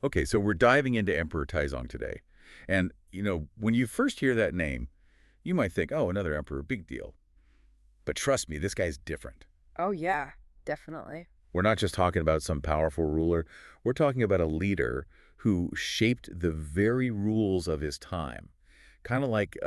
Okay, so we're diving into Emperor Taizong today. And, when you first hear that name, you might think, oh, another emperor, big deal. But trust me, this guy's different. Oh, yeah, definitely. We're not just talking about some powerful ruler. We're talking about a leader who shaped the very rules of his time. Kind of like,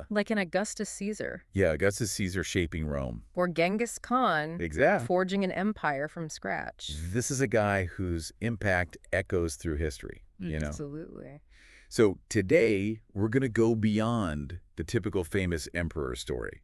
Like an Augustus Caesar yeah, Augustus Caesar shaping Rome. or Genghis Khan Exactly. forging an empire from scratch. This is a guy whose impact echoes through history. Absolutely. So today, we're going to go beyond the typical famous emperor story.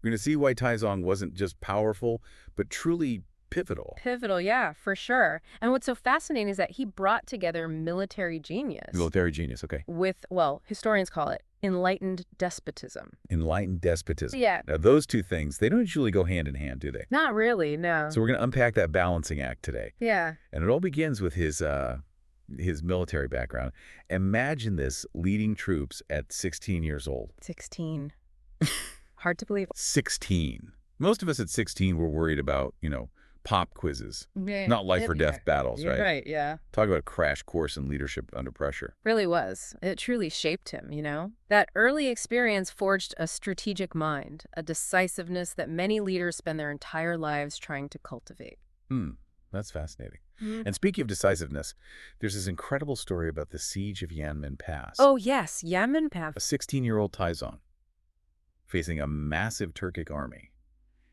We're going to see why Taizong wasn't just powerful, but truly pivotal. Pivotal, yeah, for sure. And what's so fascinating is that he brought together military genius Military genius, okay. with, well, historians call it enlightened despotism. Enlightened despotism. Yeah. Now, those two things, they don't usually go hand in hand, do they? Not really, no. So we're going to unpack that balancing act today. Yeah. And it all begins with his military background. Imagine this, leading troops at 16 years old. 16. Hard to believe. 16. Most of us at 16 were worried about, pop quizzes, Yeah. not life or death battles, You're right? right, yeah. Talk about a crash course in leadership under pressure. Really was. It truly shaped him. That early experience forged a strategic mind, a decisiveness that many leaders spend their entire lives trying to cultivate. That's fascinating. And speaking of decisiveness, there's this incredible story about the siege of Yamen Pass. Oh, yes, Yamen A Pass. 16-year-old Taizong facing a massive Turkic army.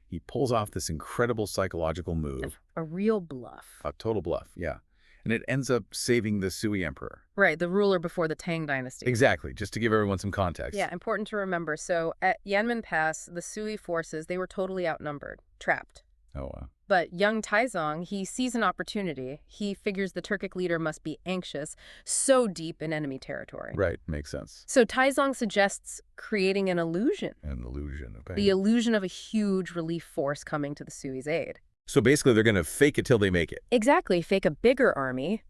He pulls off this incredible psychological move. A real bluff. A total bluff, yeah. And it ends up saving the Sui emperor. Right, the ruler before the Tang Dynasty. Exactly, just to give everyone some context. Yeah, important to remember. So at Yanmen Pass, the Sui forces, they were totally outnumbered, trapped. Oh, wow. But young Taizong, he sees an opportunity. He figures the Turkic leader must be anxious, so deep in enemy territory. Right, makes sense. So Taizong suggests creating an illusion. An illusion, okay. The illusion of a huge relief force coming to the Sui's aid. So basically they're going to fake it till they make it. Exactly, fake a bigger army.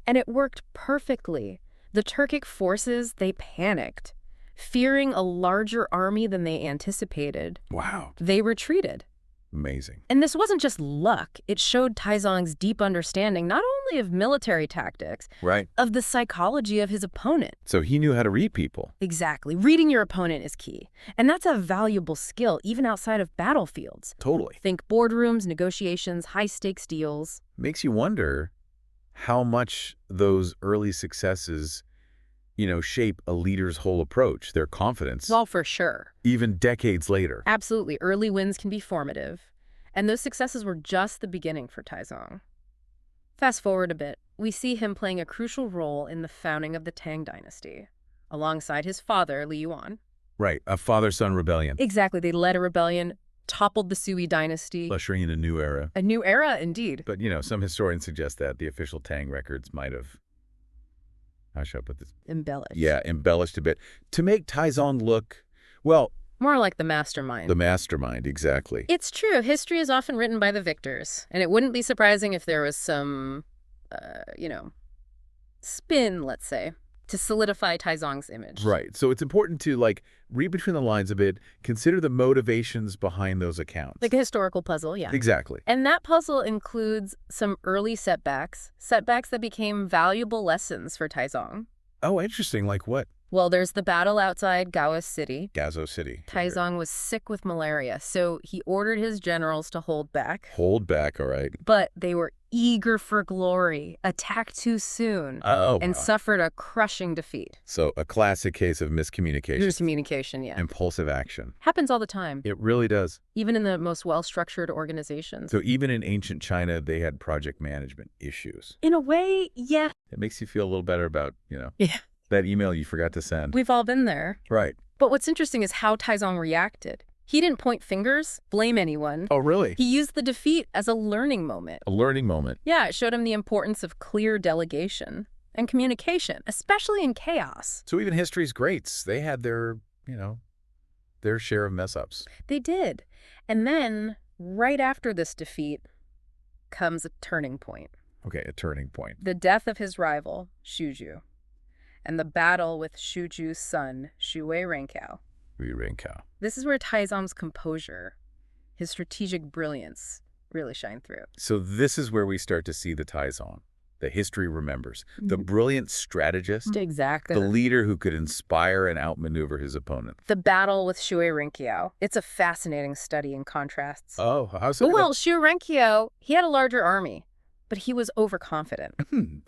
And it worked perfectly. The Turkic forces, they panicked. Fearing a larger army than they anticipated, Wow. they retreated. Amazing. And this wasn't just luck. It showed Taizong's deep understanding not only of military tactics, Right. of the psychology of his opponent. So he knew how to read people. Exactly. Reading your opponent is key. And that's a valuable skill even outside of battlefields. Totally. Think boardrooms, negotiations, high-stakes deals. Makes you wonder how much those early successes, shape a leader's whole approach, their confidence, Well, for sure. even decades later. Absolutely. Early wins can be formative. And those successes were just the beginning for Taizong. Fast forward a bit, we see him playing a crucial role in the founding of the Tang Dynasty, alongside his father, Li Yuan. Right, a father-son rebellion, Exactly. They led a rebellion, toppled the Sui dynasty. ushering in a new era. A new era, indeed. But, some historians suggest that the official Tang records might have, how should I put this? Embellished. Yeah, embellished a bit to make Taizong look, well, More like the mastermind. the mastermind, exactly. It's true. History is often written by the victors. And it wouldn't be surprising if there was some, spin, let's say, to solidify Taizong's image. Right. So it's important to, read between the lines a bit, consider the motivations behind those accounts. Like a historical puzzle, yeah. Exactly. And that puzzle includes some early setbacks that became valuable lessons for Taizong. Oh, interesting. Like what? Well, there's the battle outside Gao's city. Gazo City. Taizong was sick with malaria, so he ordered his generals to hold back. Hold back, all right. But they were eager for glory, attacked too soon, and Wow. suffered a crushing defeat. So a classic case of miscommunication. Miscommunication, yeah. Impulsive action. Happens all the time, It really does. even in the most well-structured organizations. So even in ancient China, they had project management issues. In a way, yeah. It makes you feel a little better about, Yeah. that email you forgot to send. We've all been there. Right. But what's interesting is how Taizong reacted. He didn't point fingers, blame anyone. Oh, really? He used the defeat as a learning moment. A learning moment. Yeah, it showed him the importance of clear delegation and communication, especially in chaos. So even history's greats, they had their, their share of mess-ups. They did. And then, right after this defeat, comes a turning point. Okay, a turning point. The death of his rival, Shuju, and the battle with Shuju's son, Shui Renkao. Renkao. This is where Taizong's composure, his strategic brilliance, really shine through. So this is where we start to see the Taizong. the history remembers, the brilliant strategist, Exactly. the leader who could inspire and outmaneuver his opponent. The battle with Shui Renqiao. It's a fascinating study in contrasts. Oh, how's that? Well, Shui Renqiao, he had a larger army, but he was overconfident.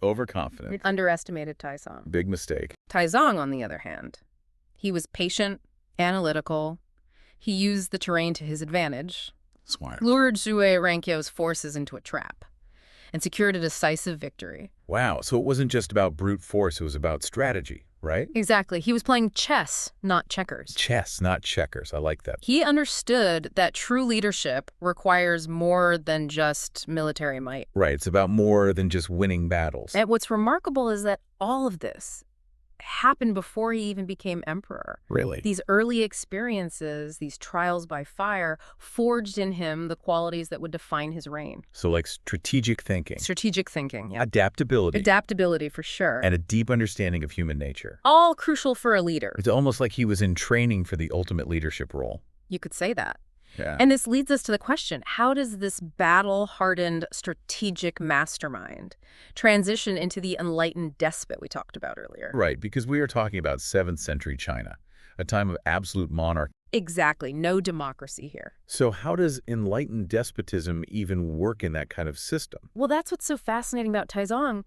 Overconfident. It underestimated Taizong. Big mistake. Taizong, on the other hand, he was patient, analytical. He used the terrain to his advantage, Smart. lured Shui Renqiao's forces into a trap, and secured a decisive victory. Wow, so it wasn't just about brute force, it was about strategy, right? Exactly. He was playing chess, not checkers. Chess, not checkers. I like that. He understood that true leadership requires more than just military might. Right, it's about more than just winning battles. And what's remarkable is that all of this happened before he even became emperor. Really? These early experiences, these trials by fire, forged in him the qualities that would define his reign. So like strategic thinking. Strategic thinking, yeah. Adaptability. Adaptability, for sure. And a deep understanding of human nature. All crucial for a leader. It's almost like he was in training for the ultimate leadership role. You could say that. Yeah. And this leads us to the question, how does this battle-hardened strategic mastermind transition into the enlightened despot we talked about earlier? Right, because we are talking about 7th century China, a time of absolute monarchy. Exactly. No democracy here. So how does enlightened despotism even work in that kind of system? Well, that's what's so fascinating about Taizong.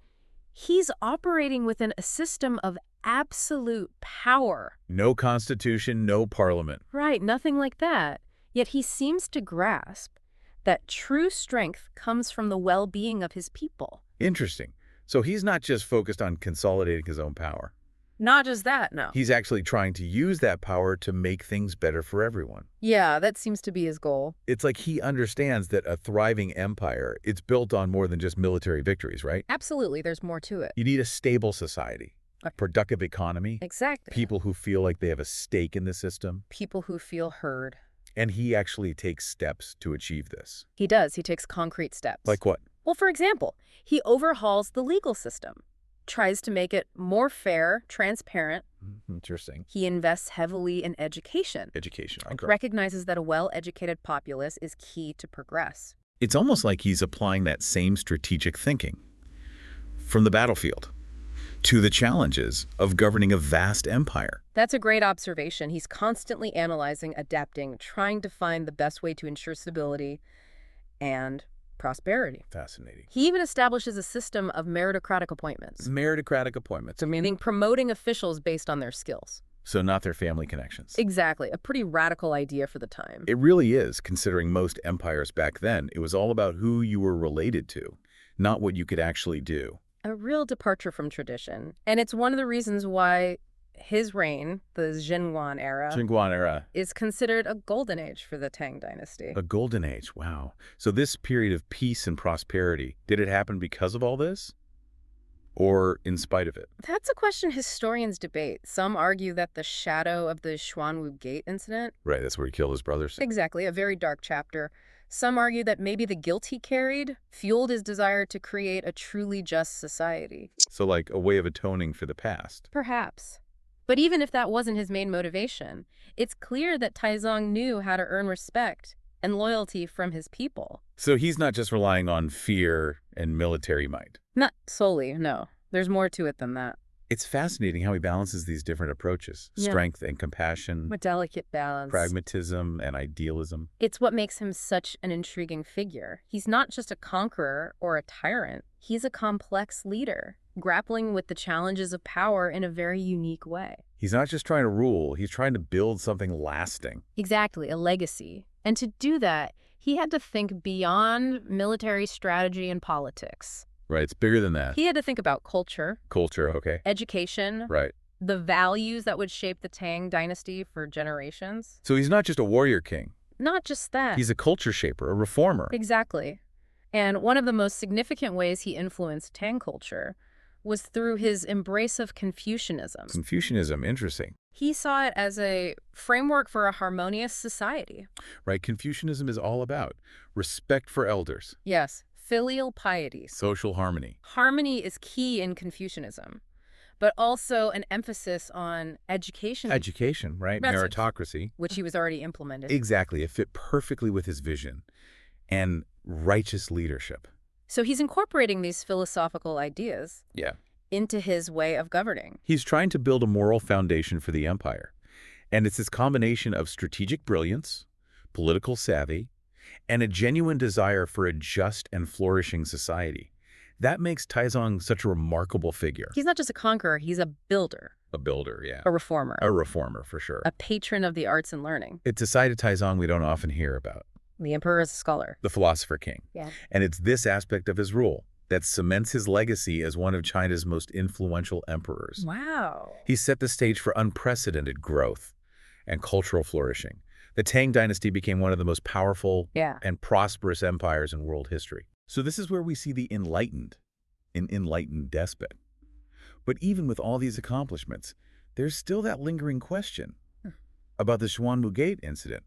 He's operating within a system of absolute power. No constitution, no parliament. Right, nothing like that. Yet he seems to grasp that true strength comes from the well-being of his people. Interesting. So he's not just focused on consolidating his own power. Not just that, no. He's actually trying to use that power to make things better for everyone. Yeah, that seems to be his goal. It's like he understands that a thriving empire, it's built on more than just military victories, right? Absolutely, there's more to it. You need a stable society, a productive economy, Exactly. people who feel like they have a stake in the system. People who feel heard. And he actually takes steps to achieve this. He does. He takes concrete steps. Like what? Well, for example, he overhauls the legal system, tries to make it more fair, transparent. Interesting. He invests heavily in education. Education. Okay. Recognizes that a well-educated populace is key to progress. It's almost like he's applying that same strategic thinking from the battlefield to the challenges of governing a vast empire. That's a great observation. He's constantly analyzing, adapting, trying to find the best way to ensure stability and prosperity. Fascinating. He even establishes a system of meritocratic appointments. Meritocratic appointments. So meaning promoting officials based on their skills. So not their family connections. Exactly. A pretty radical idea for the time. It really is, considering most empires back then. It was all about who you were related to, not what you could actually do. A real departure from tradition. And it's one of the reasons why his reign, the Zhenguan Era, is considered a golden age for the Tang Dynasty. A golden age, wow. So this period of peace and prosperity, did it happen because of all this? Or in spite of it? That's a question historians debate. Some argue that the shadow of the Xuanwu Gate Incident. Right, that's where he killed his brothers. Exactly, a very dark chapter. Some argue that maybe the guilt he carried fueled his desire to create a truly just society. So like a way of atoning for the past. Perhaps. But even if that wasn't his main motivation, it's clear that Taizong knew how to earn respect and loyalty from his people. So he's not just relying on fear and military might. Not solely, no. There's more to it than that. It's fascinating how he balances these different approaches. Yeah. Strength and compassion, A delicate balance. pragmatism and idealism. It's what makes him such an intriguing figure. He's not just a conqueror or a tyrant. He's a complex leader, grappling with the challenges of power in a very unique way. He's not just trying to rule, he's trying to build something lasting. Exactly, a legacy. And to do that, he had to think beyond military strategy and politics. Right, it's bigger than that. He had to think about culture, Culture, okay. education, Right. the values that would shape the Tang Dynasty for generations. So he's not just a warrior king. Not just that. He's a culture shaper, a reformer. Exactly. And one of the most significant ways he influenced Tang culture was through his embrace of Confucianism. Confucianism, interesting. He saw it as a framework for a harmonious society. Right, Confucianism is all about respect for elders, Yes, filial piety. social harmony. Harmony is key in Confucianism, but also an emphasis on education. Education, right? That's- Meritocracy. Which he was already implemented. Exactly, it fit perfectly with his vision. And righteous leadership. So he's incorporating these philosophical ideas Yeah. into his way of governing. He's trying to build a moral foundation for the empire. And it's this combination of strategic brilliance, political savvy, and a genuine desire for a just and flourishing society. That makes Taizong such a remarkable figure. He's not just a conqueror, he's a builder, A builder, yeah. a reformer, A reformer, for sure. a patron of the arts and learning. It's a side of Taizong we don't often hear about. The emperor is a scholar. The philosopher king. Yeah. And it's this aspect of his rule that cements his legacy as one of China's most influential emperors. Wow. He set the stage for unprecedented growth and cultural flourishing. The Tang Dynasty became one of the most powerful and prosperous empires in world history. So this is where we see the Enlightened, an enlightened despot. But even with all these accomplishments, there's still that lingering question about the Xuanwu Gate Incident.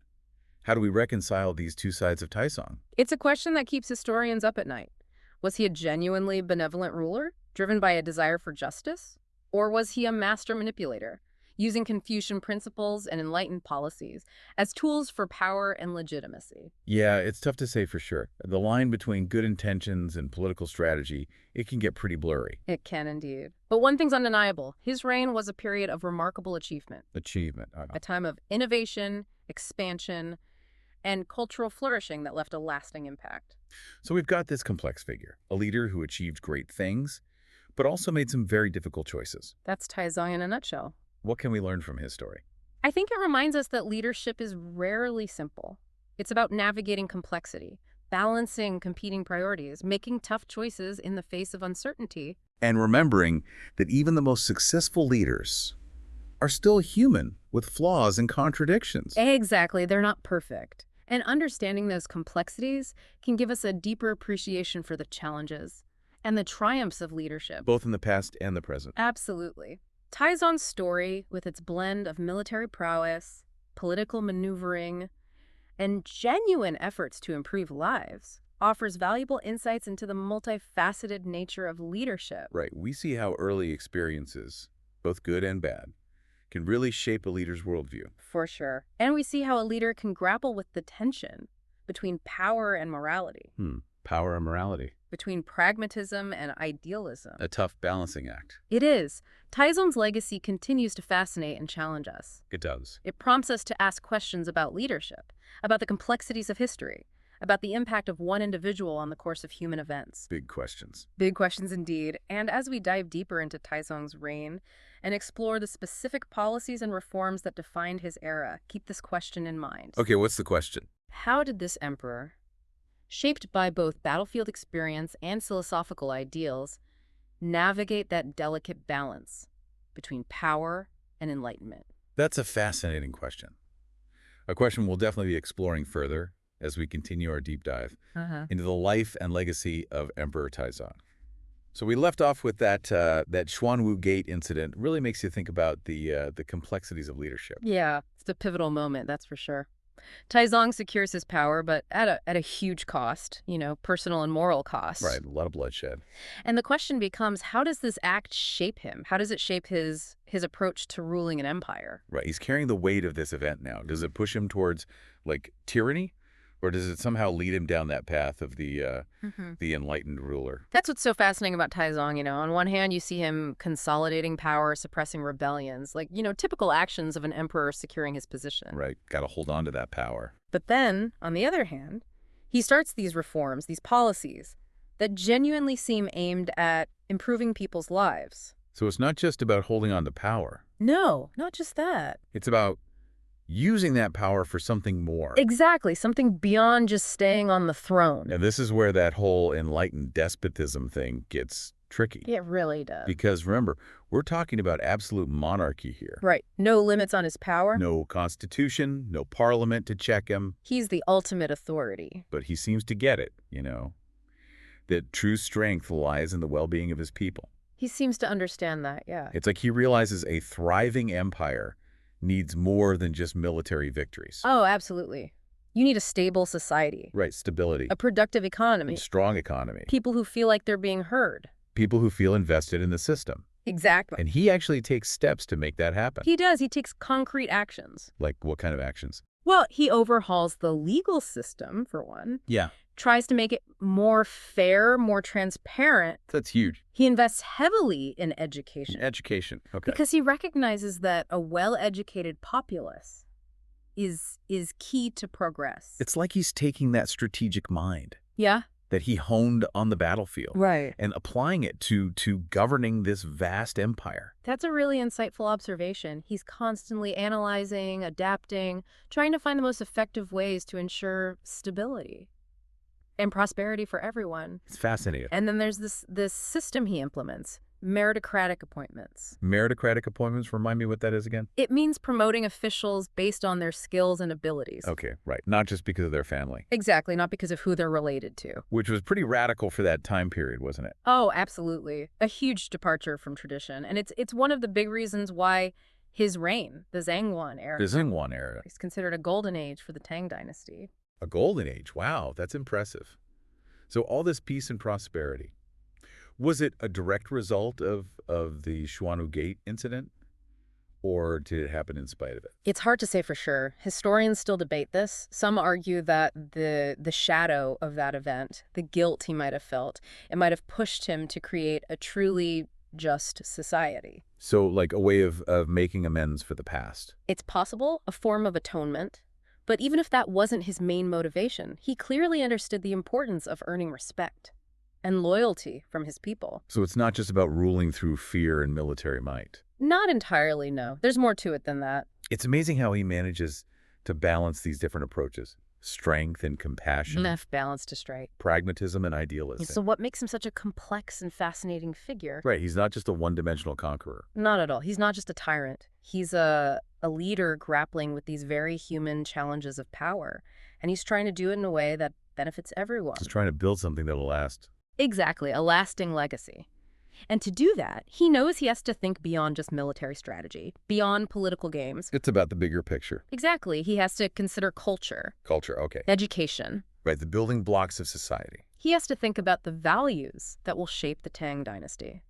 How do we reconcile these two sides of Taizong? It's a question that keeps historians up at night. Was he a genuinely benevolent ruler, driven by a desire for justice? Or was he a master manipulator, using Confucian principles and enlightened policies as tools for power and legitimacy? Yeah, it's tough to say for sure. The line between good intentions and political strategy, it can get pretty blurry. It can indeed. But one thing's undeniable. His reign was a period of remarkable achievement. A A time of innovation, expansion, and cultural flourishing that left a lasting impact. So we've got this complex figure, a leader who achieved great things, but also made some very difficult choices. That's Taizong in a nutshell. What can we learn from his story? I think it reminds us that leadership is rarely simple. It's about navigating complexity, balancing competing priorities, making tough choices in the face of uncertainty. And remembering that even the most successful leaders are still human with flaws and contradictions. Exactly, they're not perfect. And understanding those complexities can give us a deeper appreciation for the challenges and the triumphs of leadership. Both in the past and the present. Absolutely. Taizong's story, with its blend of military prowess, political maneuvering, and genuine efforts to improve lives, offers valuable insights into the multifaceted nature of leadership. Right. We see how early experiences, both good and bad, can really shape a leader's worldview. For sure. And we see how a leader can grapple with the tension between power and morality. Power and morality. Between pragmatism and idealism. A tough balancing act. It is. Taizong's legacy continues to fascinate and challenge us. It does. It prompts us to ask questions about leadership, about the complexities of history, about the impact of one individual on the course of human events. Big questions. Big questions indeed. And as we dive deeper into Taizong's reign and explore the specific policies and reforms that defined his era, keep this question in mind. Okay, what's the question? How did this emperor, shaped by both battlefield experience and philosophical ideals, navigate that delicate balance between power and enlightenment? That's a fascinating question. A question we'll definitely be exploring further as we continue our deep dive into the life and legacy of Emperor Taizong. So we left off with that Xuanwu Gate incident. Really makes you think about the complexities of leadership. Yeah, it's a pivotal moment, that's for sure. Taizong secures his power, but at a huge cost, personal and moral cost. Right, a lot of bloodshed. And the question becomes, how does this act shape him? How does it shape his approach to ruling an empire? Right, he's carrying the weight of this event now. Does it push him towards, tyranny? Or does it somehow lead him down that path of the enlightened ruler? That's what's so fascinating about Taizong. On one hand, you see him consolidating power, suppressing rebellions, typical actions of an emperor securing his position. Right, got to hold on to that power. But then, on the other hand, he starts these reforms, these policies, that genuinely seem aimed at improving people's lives. So it's not just about holding on to power. No, not just that. It's about using that power for something more. Exactly, something beyond just staying on the throne. And this is where that whole enlightened despotism thing gets tricky. It really does. Because remember, we're talking about absolute monarchy here. Right. No limits on his power. No constitution, no parliament to check him. He's the ultimate authority. But he seems to get it, that true strength lies in the well-being of his people. He seems to understand that, yeah. It's like he realizes a thriving empire needs more than just military victories. Oh, absolutely. You need a stable society. Right, stability. A productive economy. A strong economy. People who feel like they're being heard. People who feel invested in the system. Exactly. And he actually takes steps to make that happen. He does. He takes concrete actions. Like what kind of actions? Well, he overhauls the legal system, for one. Yeah. tries to make it more fair, more transparent. That's huge. He invests heavily in education. Education, okay. Because he recognizes that a well-educated populace is key to progress. It's like he's taking that strategic mind Yeah? that he honed on the battlefield Right. and applying it to governing this vast empire. That's a really insightful observation. He's constantly analyzing, adapting, trying to find the most effective ways to ensure stability and prosperity for everyone. It's fascinating. And then there's this system he implements, meritocratic appointments. Meritocratic appointments, remind me what that is again? It means promoting officials based on their skills and abilities. Okay, right. Not just because of their family. Exactly, not because of who they're related to. Which was pretty radical for that time period, wasn't it? Oh, absolutely. A huge departure from tradition. And it's one of the big reasons why his reign, the Zhenguan Era, The Zhenguan Era. is considered a golden age for the Tang Dynasty. A golden age. Wow, that's impressive. So all this peace and prosperity. Was it a direct result of the Xuanwu Gate Incident? Or did it happen in spite of it? It's hard to say for sure. Historians still debate this. Some argue that the shadow of that event, the guilt he might have felt, it might have pushed him to create a truly just society. So like a way of making amends for the past. It's possible, a form of atonement. But even if that wasn't his main motivation, he clearly understood the importance of earning respect and loyalty from his people. So it's not just about ruling through fear and military might. Not entirely, no. There's more to it than that. It's amazing how he manages to balance these different approaches. Strength and compassion. Left balance to strike. Pragmatism and idealism. So what makes him such a complex and fascinating figure? Right, he's not just a one-dimensional conqueror. Not at all. He's not just a tyrant. He's a leader grappling with these very human challenges of power. And he's trying to do it in a way that benefits everyone. He's trying to build something that'll last. Exactly, a lasting legacy. And to do that, he knows he has to think beyond just military strategy, beyond political games. It's about the bigger picture. Exactly. He has to consider culture. Culture, okay. Education. Right, the building blocks of society. He has to think about the values that will shape the Tang Dynasty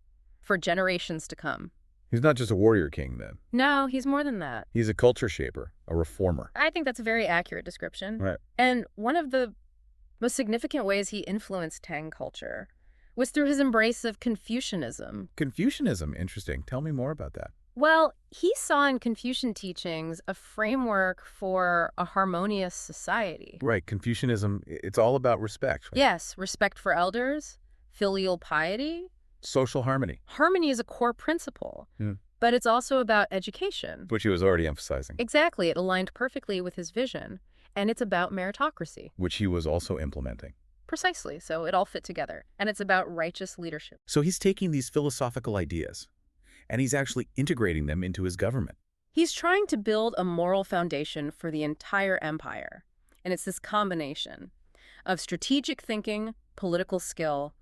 for generations to come. He's not just a warrior king, then. No, he's more than that. He's a culture shaper, a reformer. I think that's a very accurate description. Right. And one of the most significant ways he influenced Tang culture was through his embrace of Confucianism. Confucianism, interesting. Tell me more about that. Well, he saw in Confucian teachings a framework for a harmonious society. Right, Confucianism, it's all about respect. Right? Yes, respect for elders, filial piety. Social harmony. Harmony is a core principle, but it's also about education. Which he was already emphasizing. Exactly, it aligned perfectly with his vision, and it's about meritocracy. Which he was also implementing. Precisely, so it all fit together, and it's about righteous leadership. So he's taking these philosophical ideas, and he's actually integrating them into his government. He's trying to build a moral foundation for the entire empire, and it's this combination of strategic thinking, political skill,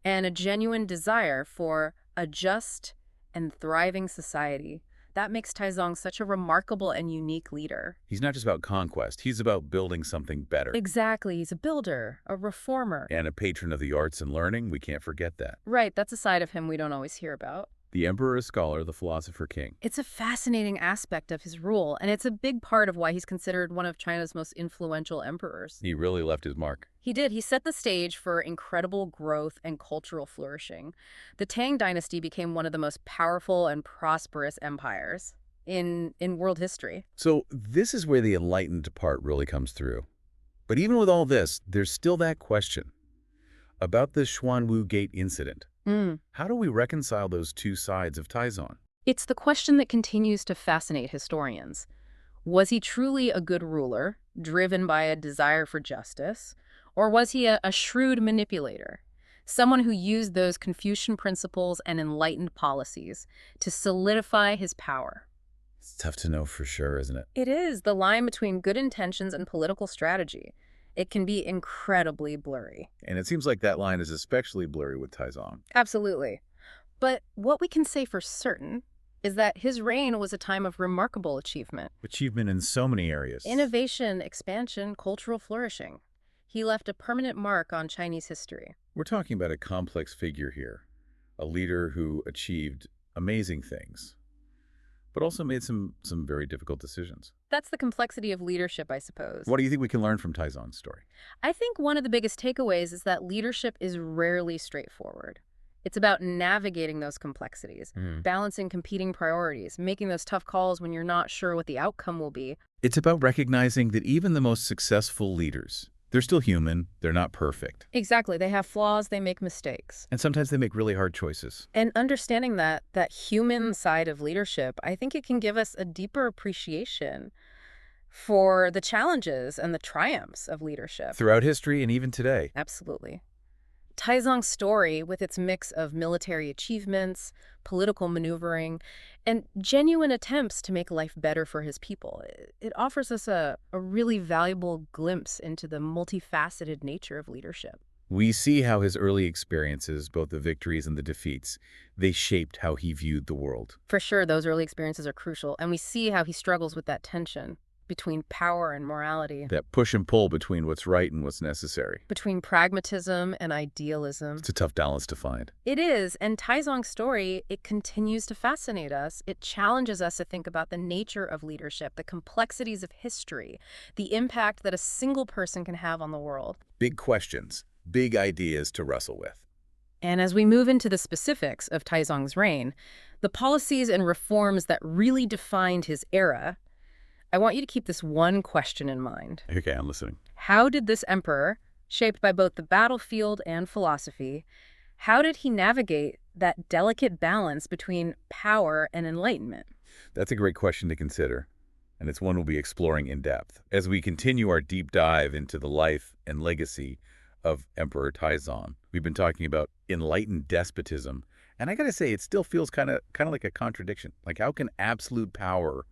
and a genuine desire for a just and thriving society. That makes Taizong such a remarkable and unique leader. He's not just about conquest. He's about building something better. Exactly. He's a builder, a reformer. And a patron of the arts and learning. We can't forget that. Right. That's a side of him we don't always hear about. The emperor is scholar, the philosopher king. It's a fascinating aspect of his rule, and it's a big part of why he's considered one of China's most influential emperors. He really left his mark. He did. He set the stage for incredible growth and cultural flourishing. The Tang Dynasty became one of the most powerful and prosperous empires in world history. So this is where the enlightened part really comes through. But even with all this, there's still that question about the Xuanwu Gate Incident. How do we reconcile those two sides of Taizong? It's the question that continues to fascinate historians. Was he truly a good ruler, driven by a desire for justice? Or was he a shrewd manipulator, someone who used those Confucian principles and enlightened policies to solidify his power? It's tough to know for sure, isn't it? It is. The line between good intentions and political strategy. It can be incredibly blurry. And it seems like that line is especially blurry with Taizong. Absolutely. But what we can say for certain is that his reign was a time of remarkable achievement. Achievement in so many areas. Innovation, expansion, cultural flourishing. He left a permanent mark on Chinese history. We're talking about a complex figure here, a leader who achieved amazing things, but also made some very difficult decisions. That's the complexity of leadership, I suppose. What do you think we can learn from Taizong's story? I think one of the biggest takeaways is that leadership is rarely straightforward. It's about navigating those complexities, balancing competing priorities, making those tough calls when you're not sure what the outcome will be. It's about recognizing that even the most successful leaders, they're still human, they're not perfect. Exactly. They have flaws, they make mistakes. And sometimes they make really hard choices. And understanding that human side of leadership, I think it can give us a deeper appreciation for the challenges and the triumphs of leadership. Throughout history and even today. Absolutely. Taizong's story, with its mix of military achievements, political maneuvering, and genuine attempts to make life better for his people, it offers us a really valuable glimpse into the multifaceted nature of leadership. We see how his early experiences, both the victories and the defeats, they shaped how he viewed the world. For sure, those early experiences are crucial, and we see how he struggles with that tension between power and morality. That push and pull between what's right and what's necessary. Between pragmatism and idealism. It's a tough balance to find. It is, and Taizong's story, it continues to fascinate us. It challenges us to think about the nature of leadership, the complexities of history, the impact that a single person can have on the world. Big questions, big ideas to wrestle with. And as we move into the specifics of Taizong's reign, the policies and reforms that really defined his era, I want you to keep this one question in mind. Okay, I'm listening. How did this emperor, shaped by both the battlefield and philosophy, how did he navigate that delicate balance between power and enlightenment? That's a great question to consider, and it's one we'll be exploring in depth as we continue our deep dive into the life and legacy of Emperor Taizong. We've been talking about enlightened despotism, and I gotta say, it still feels kind of like a contradiction. Like, how can absolute power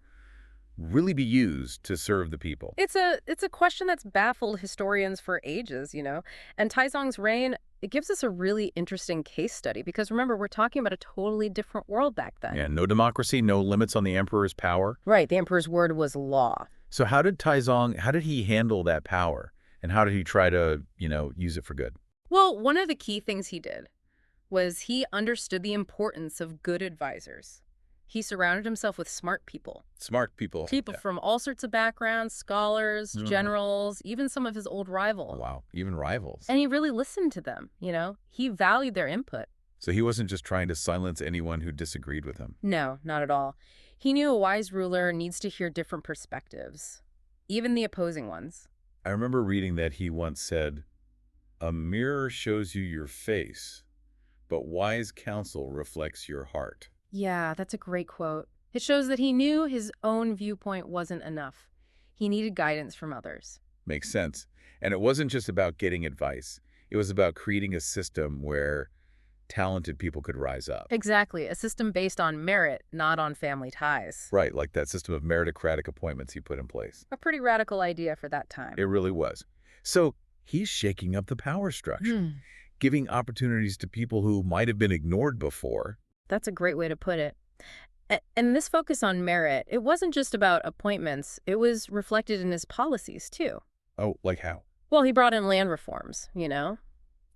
really be used to serve the people? It's a question that's baffled historians for ages, And Taizong's reign, it gives us a really interesting case study because remember, we're talking about a totally different world back then. Yeah, no democracy, no limits on the emperor's power. Right, the emperor's word was law. So how did he handle that power? And how did he try to, use it for good? Well, one of the key things he did was he understood the importance of good advisors. He surrounded himself with smart people. Smart people. People from all sorts of backgrounds, scholars, generals, even some of his old rivals. Oh, wow, even rivals. And he really listened to them, He valued their input. So he wasn't just trying to silence anyone who disagreed with him. No, not at all. He knew a wise ruler needs to hear different perspectives, even the opposing ones. I remember reading that he once said, "A mirror shows you your face, but wise counsel reflects your heart." Yeah, that's a great quote. It shows that he knew his own viewpoint wasn't enough. He needed guidance from others. Makes sense. And it wasn't just about getting advice. It was about creating a system where talented people could rise up. Exactly. A system based on merit, not on family ties. Right, like that system of meritocratic appointments he put in place. A pretty radical idea for that time. It really was. So he's shaking up the power structure, giving opportunities to people who might have been ignored before. That's a great way to put it. And this focus on merit, it wasn't just about appointments. It was reflected in his policies, too. Oh, like how? Well, he brought in land reforms,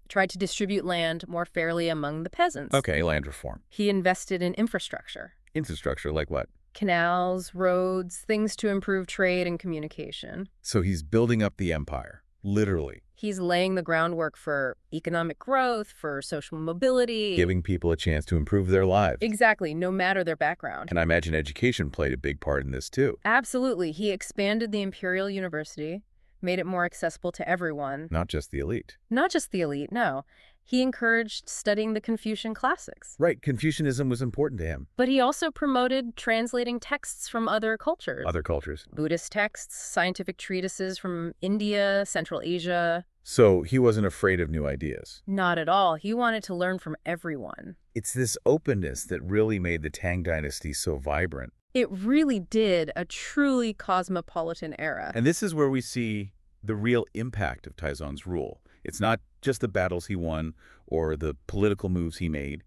Tried to distribute land more fairly among the peasants. Okay, land reform. He invested in infrastructure. Infrastructure like what? Canals, roads, things to improve trade and communication. So he's building up the empire, literally. He's laying the groundwork for economic growth, for social mobility. Giving people a chance to improve their lives. Exactly, no matter their background. And I imagine education played a big part in this, too. Absolutely. He expanded the Imperial University, made it more accessible to everyone. Not just the elite. Not just the elite, no. He encouraged studying the Confucian classics. Right, Confucianism was important to him. But he also promoted translating texts from other cultures. Other cultures. Buddhist texts, scientific treatises from India, Central Asia. So he wasn't afraid of new ideas. Not at all. He wanted to learn from everyone. It's this openness that really made the Tang Dynasty so vibrant. It really did a truly cosmopolitan era. And this is where we see the real impact of Taizong's rule. It's not just the battles he won or the political moves he made.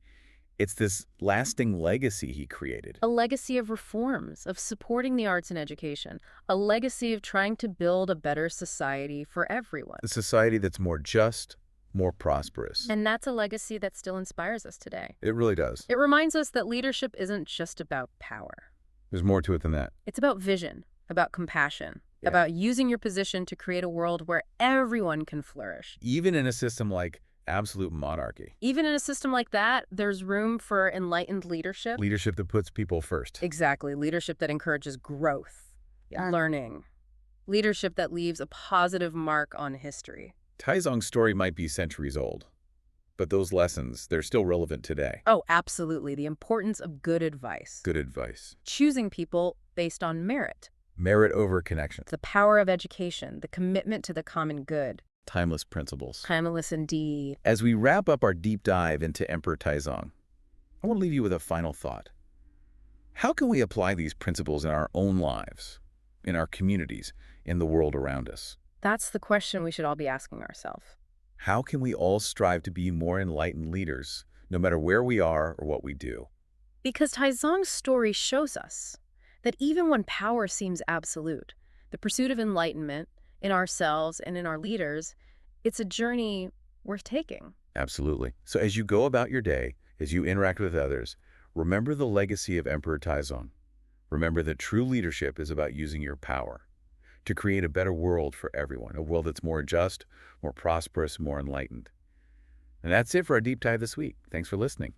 It's this lasting legacy he created. A legacy of reforms, of supporting the arts and education. A legacy of trying to build a better society for everyone. A society that's more just, more prosperous. And that's a legacy that still inspires us today. It really does. It reminds us that leadership isn't just about power. There's more to it than that. It's about vision about compassion, Yeah. about using your position to create a world where everyone can flourish. Even in a system like absolute monarchy. Even in a system like that, there's room for enlightened leadership. Leadership that puts people first. Exactly. Leadership that encourages growth, learning. Leadership that leaves a positive mark on history. Taizong's story might be centuries old, but those lessons, they're still relevant today. Oh, absolutely. The importance of good advice. Good advice. Choosing people based on merit. Merit over connection. The power of education, the commitment to the common good. Timeless principles. Timeless indeed. As we wrap up our deep dive into Emperor Taizong, I want to leave you with a final thought. How can we apply these principles in our own lives, in our communities, in the world around us? That's the question we should all be asking ourselves. How can we all strive to be more enlightened leaders, no matter where we are or what we do? Because Taizong's story shows us that even when power seems absolute, the pursuit of enlightenment in ourselves and in our leaders, it's a journey worth taking. Absolutely. So as you go about your day, as you interact with others, remember the legacy of Emperor Taizong. Remember that true leadership is about using your power to create a better world for everyone, a world that's more just, more prosperous, more enlightened. And that's it for our deep dive this week. Thanks for listening.